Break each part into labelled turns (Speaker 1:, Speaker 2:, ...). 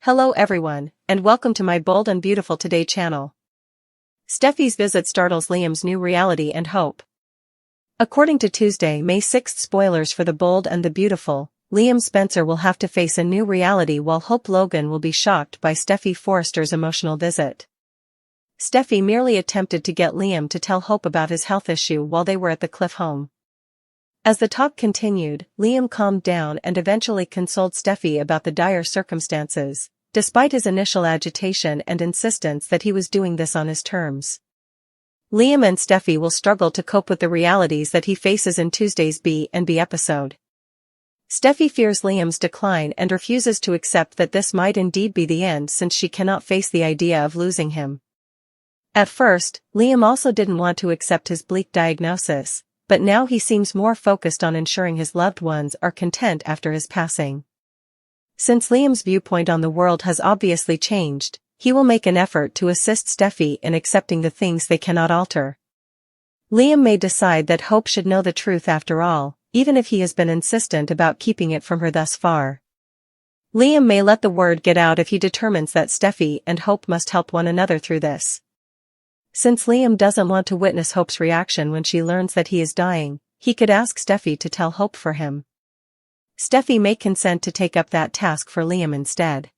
Speaker 1: Hello everyone, and welcome to my Bold and Beautiful Today channel. Steffy's visit startles Liam's new reality and hope. According to Tuesday, May 6 spoilers for The Bold and the Beautiful, Liam Spencer will have to face a new reality while Hope Logan will be shocked by Steffy Forrester's emotional visit. Steffy merely attempted to get Liam to tell Hope about his health issue while they were at the Cliff home. As the talk continued, Liam calmed down and eventually consoled Steffy about the dire circumstances, despite his initial agitation and insistence that he was doing this on his terms. Liam and Steffy will struggle to cope with the realities that he faces in Tuesday's B&B episode. Steffy fears Liam's decline and refuses to accept that this might indeed be the end since she cannot face the idea of losing him. At first, Liam also didn't want to accept his bleak diagnosis, but now he seems more focused on ensuring his loved ones are content after his passing. Since Liam's viewpoint on the world has obviously changed, he will make an effort to assist Steffy in accepting the things they cannot alter. Liam may decide that Hope should know the truth after all, even if he has been insistent about keeping it from her thus far. Liam may let the word get out if he determines that Steffy and Hope must help one another through this. Since Liam doesn't want to witness Hope's reaction when she learns that he is dying, he could ask Steffy to tell Hope for him. Steffy may consent to take up that task for Liam instead.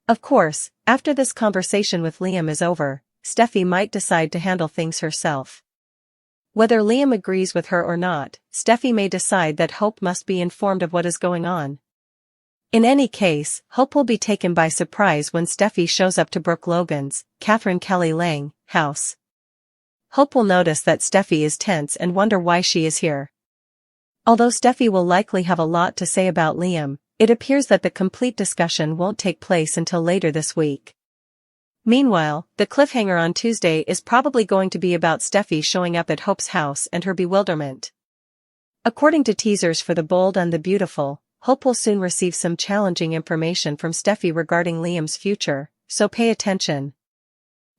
Speaker 1: Of course, after this conversation with Liam is over, Steffy might decide to handle things herself. Whether Liam agrees with her or not, Steffy may decide that Hope must be informed of what is going on. In any case, Hope will be taken by surprise when Steffy shows up to Brooke Logan's, Catherine Kelly Lang, house. Hope will notice that Steffy is tense and wonder why she is here. Although Steffy will likely have a lot to say about Liam, it appears that the complete discussion won't take place until later this week. Meanwhile, the cliffhanger on Tuesday is probably going to be about Steffy showing up at Hope's house and her bewilderment. According to teasers for The Bold and the Beautiful, Hope will soon receive some challenging information from Steffy regarding Liam's future, so pay attention.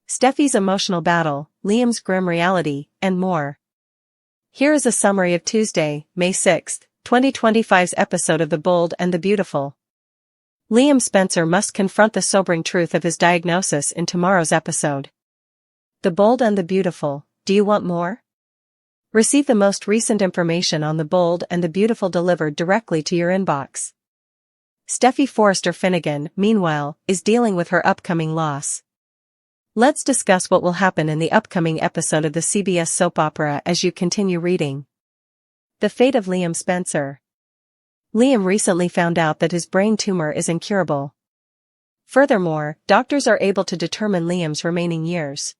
Speaker 1: Steffy's emotional battle, Liam's grim reality, and more. Here is a summary of Tuesday, May 6, 2025's episode of The Bold and the Beautiful. Liam Spencer must confront the sobering truth of his diagnosis in tomorrow's episode. The Bold and the Beautiful, do you want more? Receive the most recent information on The Bold and the Beautiful delivered directly to your inbox. Steffy Forrester Finnegan, meanwhile, is dealing with her upcoming loss. Let's discuss what will happen in the upcoming episode of the CBS soap opera as you continue reading. The fate of Liam Spencer. Liam recently found out that his brain tumor is incurable. Furthermore, doctors are able to determine Liam's remaining years.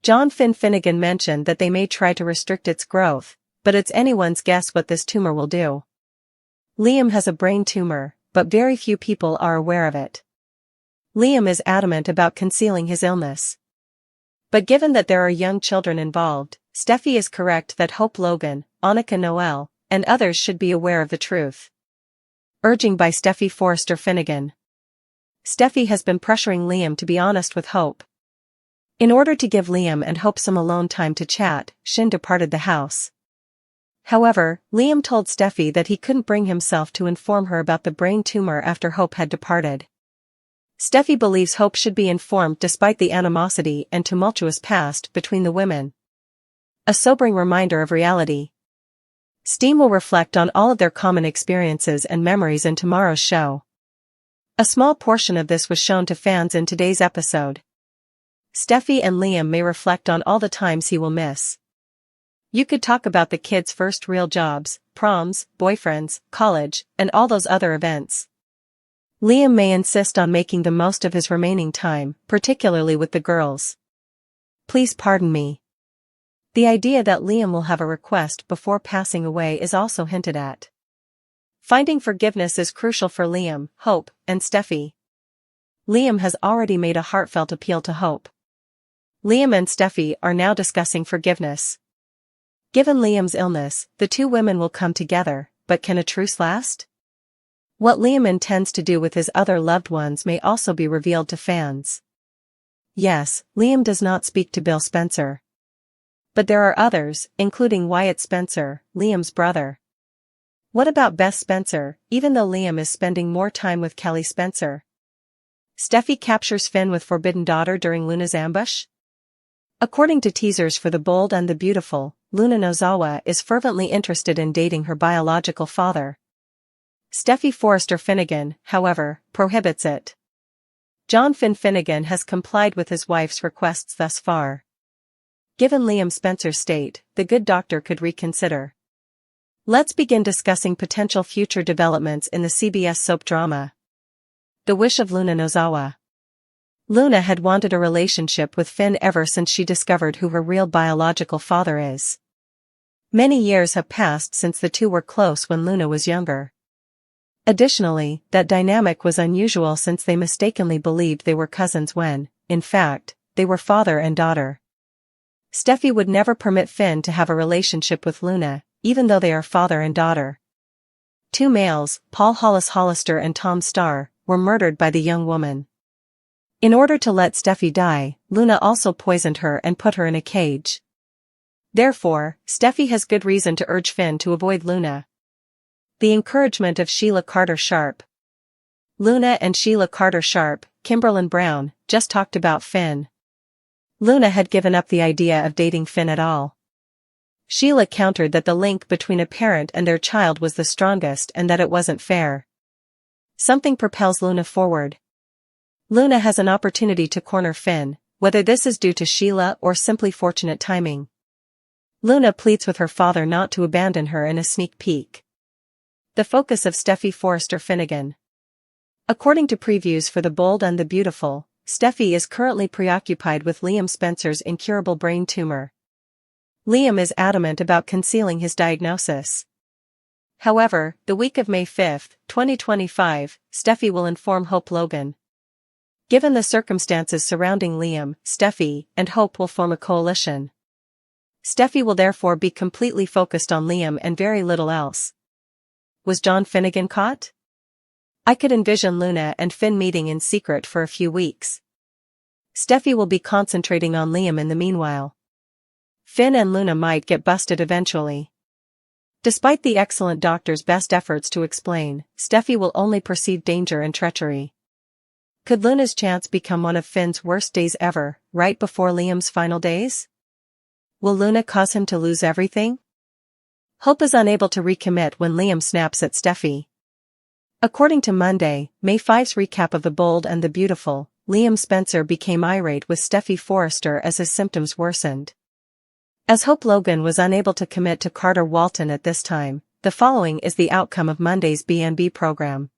Speaker 1: John Finnegan mentioned that they may try to restrict its growth, but it's anyone's guess what this tumor will do. Liam has a brain tumor, but very few people are aware of it. Liam is adamant about concealing his illness. But given that there are young children involved, Steffy is correct that Hope Logan, Annika Noel, and others should be aware of the truth. Urging by Steffy Forrester Finnegan. Steffy has been pressuring Liam to be honest with Hope. In order to give Liam and Hope some alone time to chat, Shin departed the house. However, Liam told Steffy that he couldn't bring himself to inform her about the brain tumor after Hope had departed. Steffy believes Hope should be informed despite the animosity and tumultuous past between the women. A sobering reminder of reality. Steam will reflect on all of their common experiences and memories in tomorrow's show. A small portion of this was shown to fans in today's episode. Steffy and Liam may reflect on all the times he will miss. You could talk about the kids' first real jobs, proms, boyfriends, college, and all those other events. Liam may insist on making the most of his remaining time, particularly with the girls. Please pardon me. The idea that Liam will have a request before passing away is also hinted at. Finding forgiveness is crucial for Liam, Hope, and Steffy. Liam has already made a heartfelt appeal to Hope. Liam and Steffy are now discussing forgiveness. Given Liam's illness, the two women will come together, but can a truce last? What Liam intends to do with his other loved ones may also be revealed to fans. Yes, Liam does not speak to Bill Spencer. But there are others, including Wyatt Spencer, Liam's brother. What about Bess Spencer, even though Liam is spending more time with Kelly Spencer? Steffy captures Finn with forbidden daughter during Luna's ambush? According to teasers for The Bold and the Beautiful, Luna Nozawa is fervently interested in dating her biological father. Steffy Forrester Finnegan, however, prohibits it. John Finn Finnegan has complied with his wife's requests thus far. Given Liam Spencer's state, the good doctor could reconsider. Let's begin discussing potential future developments in the CBS soap drama. The Wish of Luna Nozawa. Luna had wanted a relationship with Finn ever since she discovered who her real biological father is. Many years have passed since the two were close when Luna was younger. Additionally, that dynamic was unusual since they mistakenly believed they were cousins when, in fact, they were father and daughter. Steffy would never permit Finn to have a relationship with Luna, even though they are father and daughter. Two males, Paul Hollis Hollister and Tom Starr, were murdered by the young woman. In order to let Steffy die, Luna also poisoned her and put her in a cage. Therefore, Steffy has good reason to urge Finn to avoid Luna. The encouragement of Sheila Carter Sharp. Luna and Sheila Carter Sharp, Kimberlyn Brown, just talked about Finn. Luna had given up the idea of dating Finn at all. Sheila countered that the link between a parent and their child was the strongest and that it wasn't fair. Something propels Luna forward. Luna has an opportunity to corner Finn, whether this is due to Sheila or simply fortunate timing. Luna pleads with her father not to abandon her in a sneak peek. The focus of Steffy Forrester Finnegan. According to previews for The Bold and the Beautiful, Steffy is currently preoccupied with Liam Spencer's incurable brain tumor. Liam is adamant about concealing his diagnosis. However, the week of May 5, 2025, Steffy will inform Hope Logan. Given the circumstances surrounding Liam, Steffy and Hope will form a coalition. Steffy will therefore be completely focused on Liam and very little else. Was John Finnegan caught? I could envision Luna and Finn meeting in secret for a few weeks. Steffy will be concentrating on Liam in the meanwhile. Finn and Luna might get busted eventually. Despite the excellent doctor's best efforts to explain, Steffy will only perceive danger and treachery. Could Luna's chance become one of Finn's worst days ever, right before Liam's final days? Will Luna cause him to lose everything? Hope is unable to recommit when Liam snaps at Steffy. According to Monday, May 5's recap of The Bold and the Beautiful, Liam Spencer became irate with Steffy Forrester as his symptoms worsened. As Hope Logan was unable to commit to Carter Walton at this time, the following is the outcome of Monday's B&B program.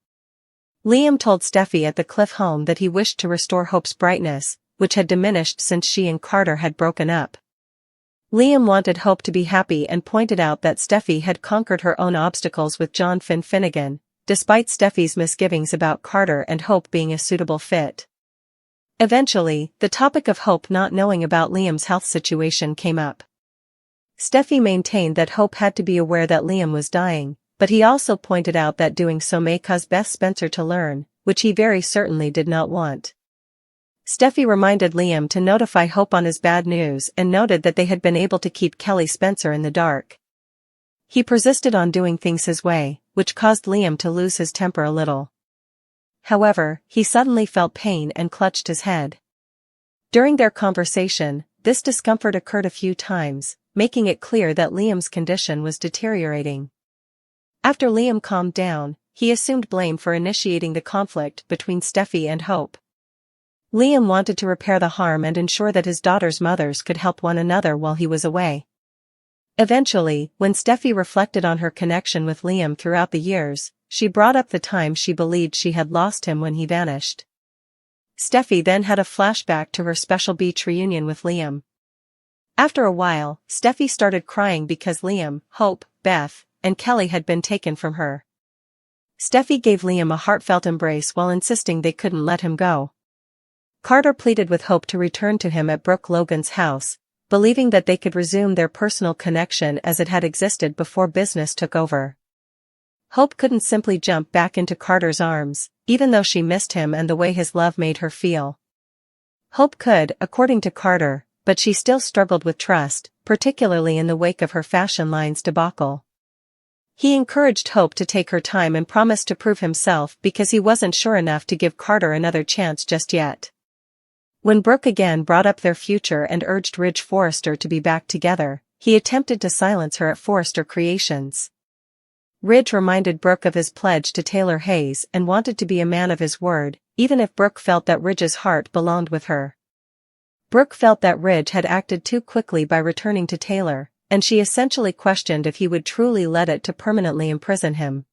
Speaker 1: Liam told Steffy at the Cliff home that he wished to restore Hope's brightness, which had diminished since she and Carter had broken up. Liam wanted Hope to be happy and pointed out that Steffy had conquered her own obstacles with John Finn Finnegan, despite Steffy's misgivings about Carter and Hope being a suitable fit. Eventually, the topic of Hope not knowing about Liam's health situation came up. Steffy maintained that Hope had to be aware that Liam was dying, but he also pointed out that doing so may cause Beth Spencer to learn, which he very certainly did not want. Steffy reminded Liam to notify Hope on his bad news and noted that they had been able to keep Kelly Spencer in the dark. He persisted on doing things his way, which caused Liam to lose his temper a little. However, he suddenly felt pain and clutched his head. During their conversation, this discomfort occurred a few times, making it clear that Liam's condition was deteriorating. After Liam calmed down, he assumed blame for initiating the conflict between Steffy and Hope. Liam wanted to repair the harm and ensure that his daughters' mothers could help one another while he was away. Eventually, when Steffy reflected on her connection with Liam throughout the years, she brought up the time she believed she had lost him when he vanished. Steffy then had a flashback to her special beach reunion with Liam. After a while, Steffy started crying because Liam, Hope, Beth, and Kelly had been taken from her. Steffy gave Liam a heartfelt embrace while insisting they couldn't let him go. Carter pleaded with Hope to return to him at Brooke Logan's house, believing that they could resume their personal connection as it had existed before business took over. Hope couldn't simply jump back into Carter's arms, even though she missed him and the way his love made her feel. Hope could, according to Carter, but she still struggled with trust, particularly in the wake of her fashion line's debacle. He encouraged Hope to take her time and promised to prove himself because he wasn't sure enough to give Carter another chance just yet. When Brooke again brought up their future and urged Ridge Forrester to be back together, he attempted to silence her at Forrester Creations. Ridge reminded Brooke of his pledge to Taylor Hayes and wanted to be a man of his word, even if Brooke felt that Ridge's heart belonged with her. Brooke felt that Ridge had acted too quickly by returning to Taylor, and she essentially questioned if he would truly let it to permanently imprison him.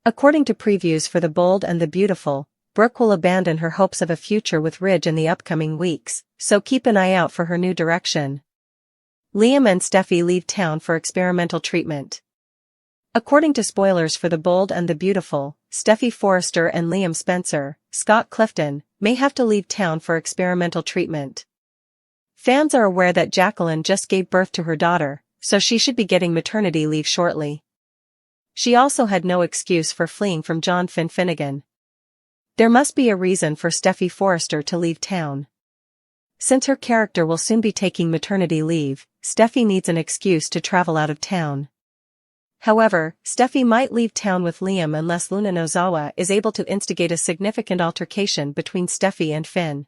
Speaker 1: According to previews for The Bold and the Beautiful, Brooke will abandon her hopes of a future with Ridge in the upcoming weeks, so keep an eye out for her new direction. Liam and Steffy leave town for experimental treatment. According to spoilers for The Bold and the Beautiful, Steffy Forrester and Liam Spencer, Scott Clifton, may have to leave town for experimental treatment. Fans are aware that Jacqueline just gave birth to her daughter, so she should be getting maternity leave shortly. She also had no excuse for fleeing from John Finnegan. There must be a reason for Steffy Forrester to leave town. Since her character will soon be taking maternity leave, Steffy needs an excuse to travel out of town. However, Steffy might leave town with Liam unless Luna Nozawa is able to instigate a significant altercation between Steffy and Finn.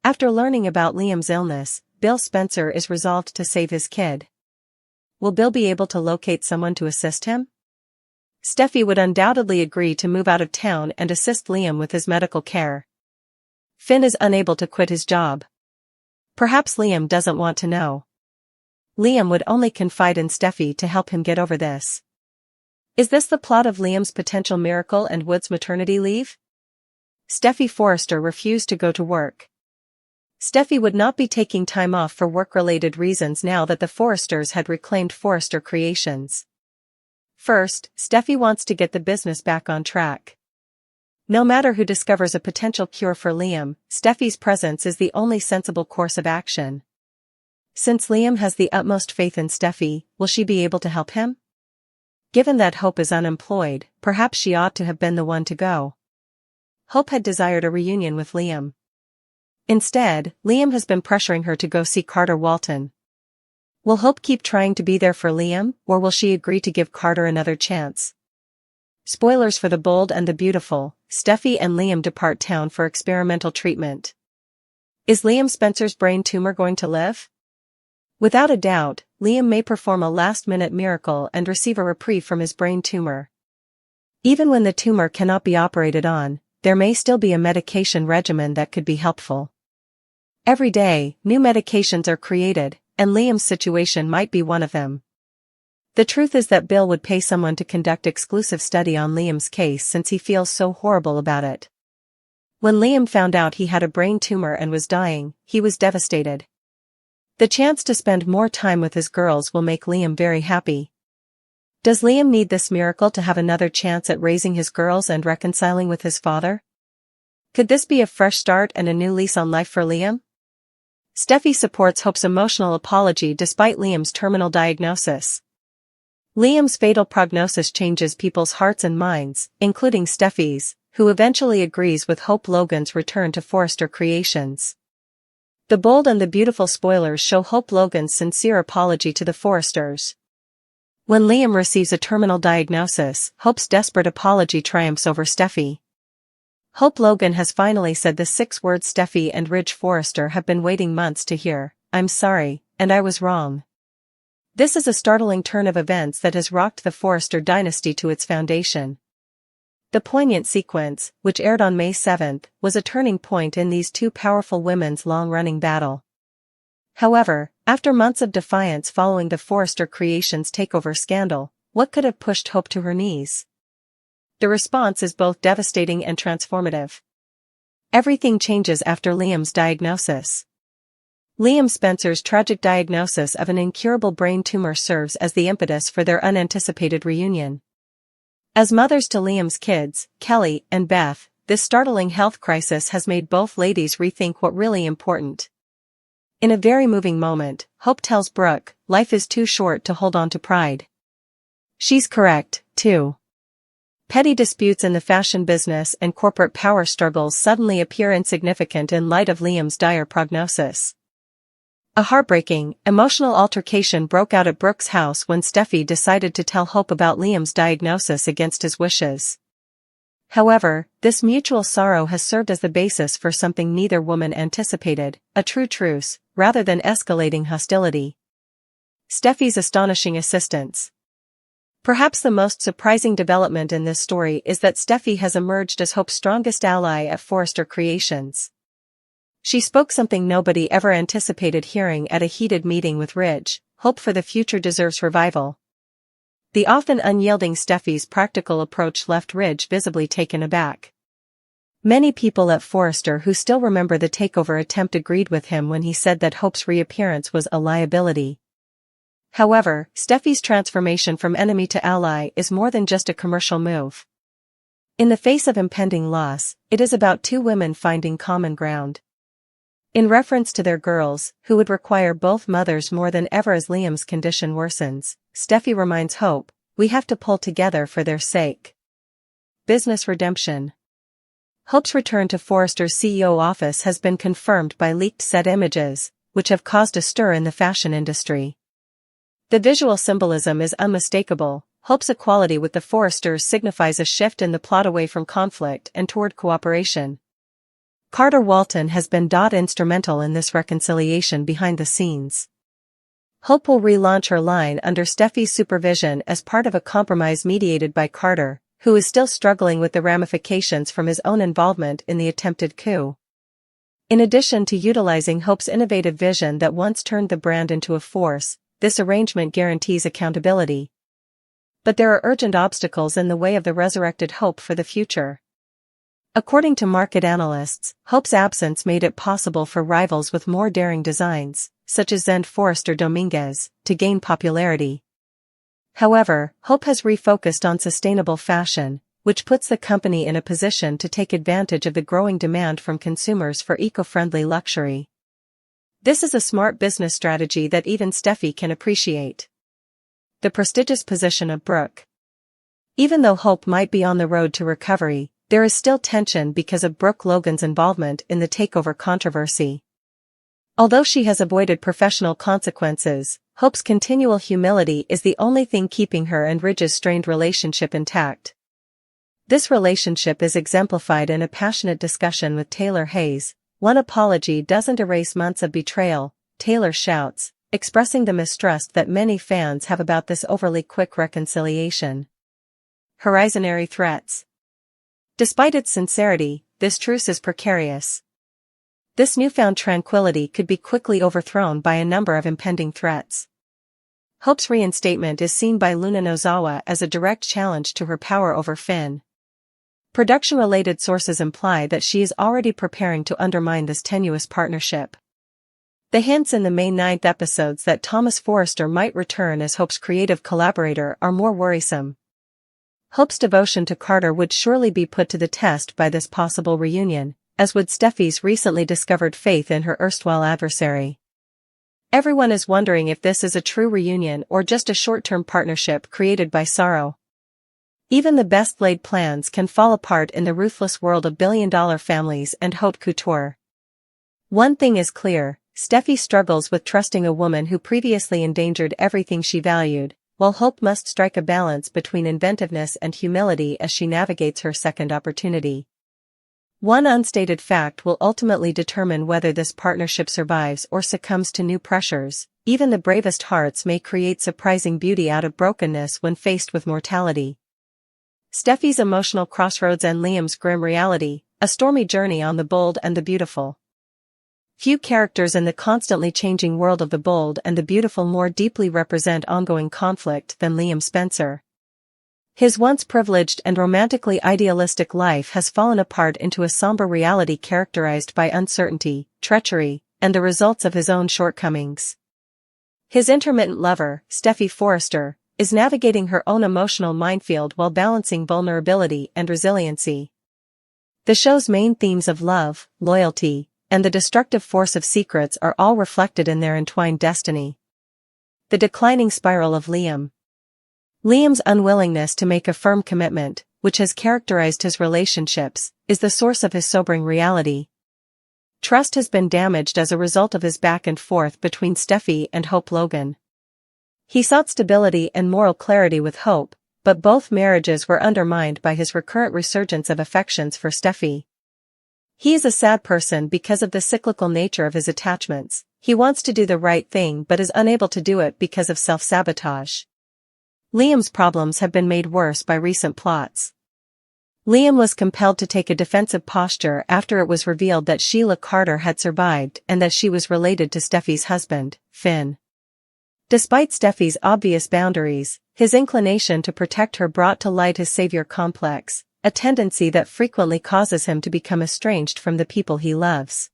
Speaker 1: After learning about Liam's illness, Bill Spencer is resolved to save his kid. Will Bill be able to locate someone to assist him? Steffy would undoubtedly agree to move out of town and assist Liam with his medical care. Finn is unable to quit his job. Perhaps Liam doesn't want to know. Liam would only confide in Steffy to help him get over this. Is this the plot of Liam's potential miracle and Wood's maternity leave? Steffy Forrester refused to go to work. Steffy would not be taking time off for work-related reasons now that the Forresters had reclaimed Forrester Creations. First, Steffy wants to get the business back on track. No matter who discovers a potential cure for Liam, Steffy's presence is the only sensible course of action. Since Liam has the utmost faith in Steffy, will she be able to help him? Given that Hope is unemployed, perhaps she ought to have been the one to go. Hope had desired a reunion with Liam. Instead, Liam has been pressuring her to go see Carter Walton. Will Hope keep trying to be there for Liam, or will she agree to give Carter another chance? Spoilers for The Bold and the Beautiful, Steffy and Liam depart town for experimental treatment. Is Liam Spencer's brain tumor going to live? Without a doubt, Liam may perform a last-minute miracle and receive a reprieve from his brain tumor. Even when the tumor cannot be operated on, there may still be a medication regimen that could be helpful. Every day, new medications are created, and Liam's situation might be one of them. The truth is that Bill would pay someone to conduct exclusive study on Liam's case since he feels so horrible about it. When Liam found out he had a brain tumor and was dying, he was devastated. The chance to spend more time with his girls will make Liam very happy. Does Liam need this miracle to have another chance at raising his girls and reconciling with his father? Could this be a fresh start and a new lease on life for Liam? Steffy supports Hope's emotional apology despite Liam's terminal diagnosis. Liam's fatal prognosis changes people's hearts and minds, including Steffy's, who eventually agrees with Hope Logan's return to Forrester Creations. The Bold and the Beautiful spoilers show Hope Logan's sincere apology to the Forresters. When Liam receives a terminal diagnosis, Hope's desperate apology triumphs over Steffy. Hope Logan has finally said the 6 words Steffy and Ridge Forrester have been waiting months to hear: "I'm sorry, and I was wrong." This is a startling turn of events that has rocked the Forrester dynasty to its foundation. The poignant sequence, which aired on May 7th, was a turning point in these two powerful women's long-running battle. However, after months of defiance following the Forrester Creations takeover scandal, what could have pushed Hope to her knees? The response is both devastating and transformative. Everything changes after Liam's diagnosis. Liam Spencer's tragic diagnosis of an incurable brain tumor serves as the impetus for their unanticipated reunion. As mothers to Liam's kids, Kelly and Beth, this startling health crisis has made both ladies rethink what really important. In a very moving moment, Hope tells Brooke, life is too short to hold on to pride. She's correct, too. Petty disputes in the fashion business and corporate power struggles suddenly appear insignificant in light of Liam's dire prognosis. A heartbreaking, emotional altercation broke out at Brooke's house when Steffy decided to tell Hope about Liam's diagnosis against his wishes. However, this mutual sorrow has served as the basis for something neither woman anticipated, a true truce, rather than escalating hostility. Steffy's astonishing assistance. Perhaps the most surprising development in this story is that Steffy has emerged as Hope's strongest ally at Forrester Creations. She spoke something nobody ever anticipated hearing at a heated meeting with Ridge: hope for the future deserves revival. The often unyielding Steffy's practical approach left Ridge visibly taken aback. Many people at Forrester who still remember the takeover attempt agreed with him when he said that Hope's reappearance was a liability. However, Steffy's transformation from enemy to ally is more than just a commercial move. In the face of impending loss, it is about two women finding common ground. In reference to their girls, who would require both mothers more than ever as Liam's condition worsens, Steffy reminds Hope, "We have to pull together for their sake." Business redemption. Hope's return to Forrester's CEO office has been confirmed by leaked set images, which have caused a stir in the fashion industry. The visual symbolism is unmistakable. Hope's equality with the Forresters signifies a shift in the plot away from conflict and toward cooperation. Carter Walton has been instrumental in this reconciliation behind the scenes. Hope will relaunch her line under Steffy's supervision as part of a compromise mediated by Carter, who is still struggling with the ramifications from his own involvement in the attempted coup. In addition to utilizing Hope's innovative vision that once turned the brand into a force, this arrangement guarantees accountability. But there are urgent obstacles in the way of the resurrected hope for the future. According to market analysts, Hope's absence made it possible for rivals with more daring designs, such as Zend Forrester Dominguez, to gain popularity. However, Hope has refocused on sustainable fashion, which puts the company in a position to take advantage of the growing demand from consumers for eco-friendly luxury. This is a smart business strategy that even Steffy can appreciate. The prestigious position of Brooke. Even though Hope might be on the road to recovery, there is still tension because of Brooke Logan's involvement in the takeover controversy. Although she has avoided professional consequences, Hope's continual humility is the only thing keeping her and Ridge's strained relationship intact. This relationship is exemplified in a passionate discussion with Taylor Hayes. "One apology doesn't erase months of betrayal," Taylor shouts, expressing the mistrust that many fans have about this overly quick reconciliation. Horizonary threats. Despite its sincerity, this truce is precarious. This newfound tranquility could be quickly overthrown by a number of impending threats. Hope's reinstatement is seen by Luna Nozawa as a direct challenge to her power over Finn. Production-related sources imply that she is already preparing to undermine this tenuous partnership. The hints in the May 9th episodes that Thomas Forrester might return as Hope's creative collaborator are more worrisome. Hope's devotion to Carter would surely be put to the test by this possible reunion, as would Steffy's recently discovered faith in her erstwhile adversary. Everyone is wondering if this is a true reunion or just a short-term partnership created by sorrow. Even the best-laid plans can fall apart in the ruthless world of billion-dollar families and haute couture. One thing is clear: Steffy struggles with trusting a woman who previously endangered everything she valued, while Hope must strike a balance between inventiveness and humility as she navigates her second opportunity. One unstated fact will ultimately determine whether this partnership survives or succumbs to new pressures. Even the bravest hearts may create surprising beauty out of brokenness when faced with mortality. Steffy's emotional crossroads and Liam's grim reality, a stormy journey on the bold and the beautiful. Few characters in the constantly changing world of the bold and the beautiful more deeply represent ongoing conflict than Liam Spencer. His once privileged and romantically idealistic life has fallen apart into a somber reality characterized by uncertainty, treachery, and the results of his own shortcomings. His intermittent lover, Steffy Forrester, is navigating her own emotional minefield while balancing vulnerability and resiliency. The show's main themes of love, loyalty, and the destructive force of secrets are all reflected in their entwined destiny. The declining spiral of Liam. Liam's unwillingness to make a firm commitment, which has characterized his relationships, is the source of his sobering reality. Trust has been damaged as a result of his back and forth between Steffy and Hope Logan. He sought stability and moral clarity with Hope, but both marriages were undermined by his recurrent resurgence of affections for Steffy. He is a sad person because of the cyclical nature of his attachments. He wants to do the right thing but is unable to do it because of self-sabotage. Liam's problems have been made worse by recent plots. Liam was compelled to take a defensive posture after it was revealed that Sheila Carter had survived and that she was related to Steffy's husband, Finn. Despite Steffy's obvious boundaries, his inclination to protect her brought to light his savior complex, a tendency that frequently causes him to become estranged from the people he loves.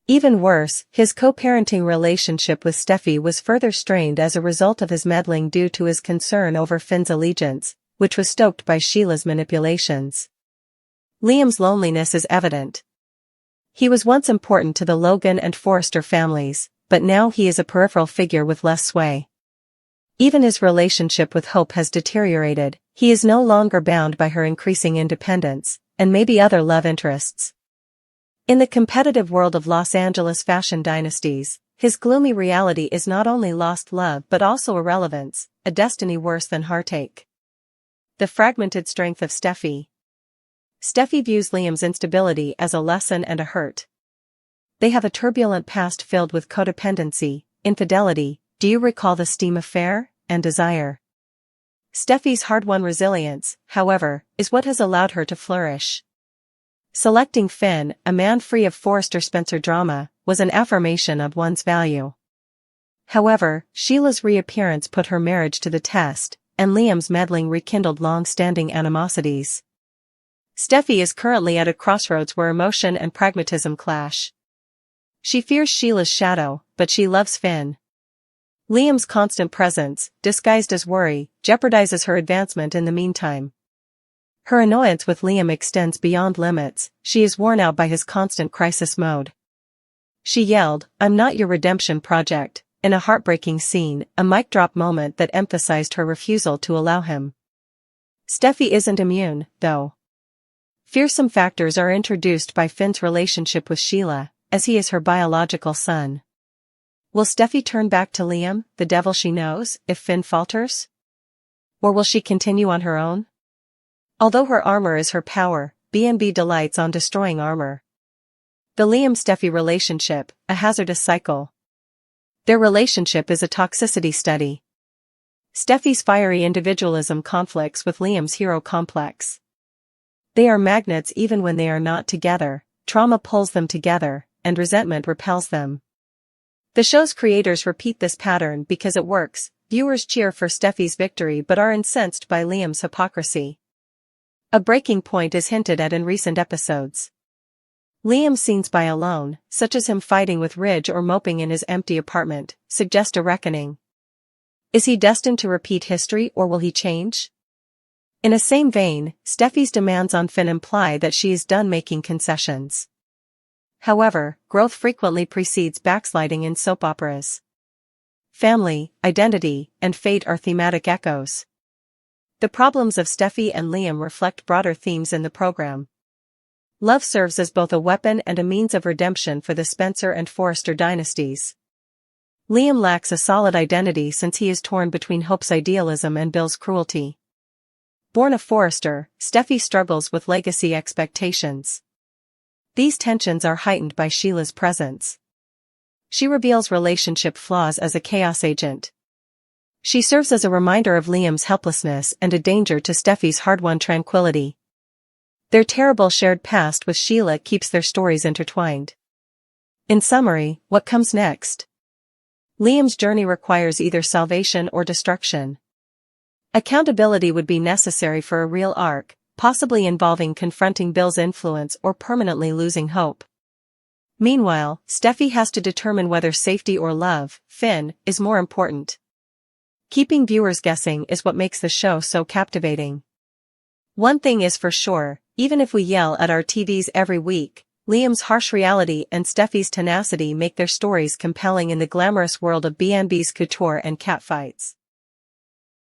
Speaker 1: Even worse, his co-parenting relationship with Steffy was further strained as a result of his meddling due to his concern over Finn's allegiance, which was stoked by Sheila's manipulations. Liam's loneliness is evident. He was once important to the Logan and Forrester families, but now he is a peripheral figure with less sway. Even his relationship with Hope has deteriorated. He is no longer bound by her increasing independence, and maybe other love interests. In the competitive world of Los Angeles fashion dynasties, his gloomy reality is not only lost love but also irrelevance, a destiny worse than heartache. The fragmented strength of Steffy. Steffy views Liam's instability as a lesson and a hurt. They have a turbulent past filled with codependency, infidelity, do you recall the steam affair, and desire. Steffy's hard-won resilience, however, is what has allowed her to flourish. Selecting Finn, a man free of Forrester Spencer drama, was an affirmation of one's value. However, Sheila's reappearance put her marriage to the test, and Liam's meddling rekindled long-standing animosities. Steffy is currently at a crossroads where emotion and pragmatism clash. She fears Sheila's shadow, but she loves Finn. Liam's constant presence, disguised as worry, jeopardizes her advancement in the meantime. Her annoyance with Liam extends beyond limits. She is worn out by his constant crisis mode. She yelled, "I'm not your redemption project," in a heartbreaking scene, a mic drop moment that emphasized her refusal to allow him. Steffy isn't immune, though. Fearsome factors are introduced by Finn's relationship with Sheila, as he is her biological son. Will Steffy turn back to Liam, the devil she knows, if Finn falters? Or will she continue on her own? Although her armor is her power, B&B delights on destroying armor. The Liam-Steffy relationship, a hazardous cycle. Their relationship is a toxicity study. Steffy's fiery individualism conflicts with Liam's hero complex. They are magnets even when they are not together, trauma pulls them together, and resentment repels them. The show's creators repeat this pattern because it works. Viewers cheer for Steffy's victory but are incensed by Liam's hypocrisy. A breaking point is hinted at in recent episodes. Liam's scenes by alone, such as him fighting with Ridge or moping in his empty apartment, suggest a reckoning. Is he destined to repeat history or will he change? In a same vein, Steffy's demands on Finn imply that she is done making concessions. However, growth frequently precedes backsliding in soap operas. Family, identity, and fate are thematic echoes. The problems of Steffy and Liam reflect broader themes in the program. Love serves as both a weapon and a means of redemption for the Spencer and Forrester dynasties. Liam lacks a solid identity since he is torn between Hope's idealism and Bill's cruelty. Born a Forrester, Steffy struggles with legacy expectations. These tensions are heightened by Sheila's presence. She reveals relationship flaws as a chaos agent. She serves as a reminder of Liam's helplessness and a danger to Steffy's hard-won tranquility. Their terrible shared past with Sheila keeps their stories intertwined. In summary, what comes next? Liam's journey requires either salvation or destruction. Accountability would be necessary for a real arc, possibly involving confronting Bill's influence or permanently losing hope. Meanwhile, Steffy has to determine whether safety or love, Finn, is more important. Keeping viewers guessing is what makes the show so captivating. One thing is for sure, even if we yell at our TVs every week, Liam's harsh reality and Steffy's tenacity make their stories compelling in the glamorous world of B&B's couture and catfights.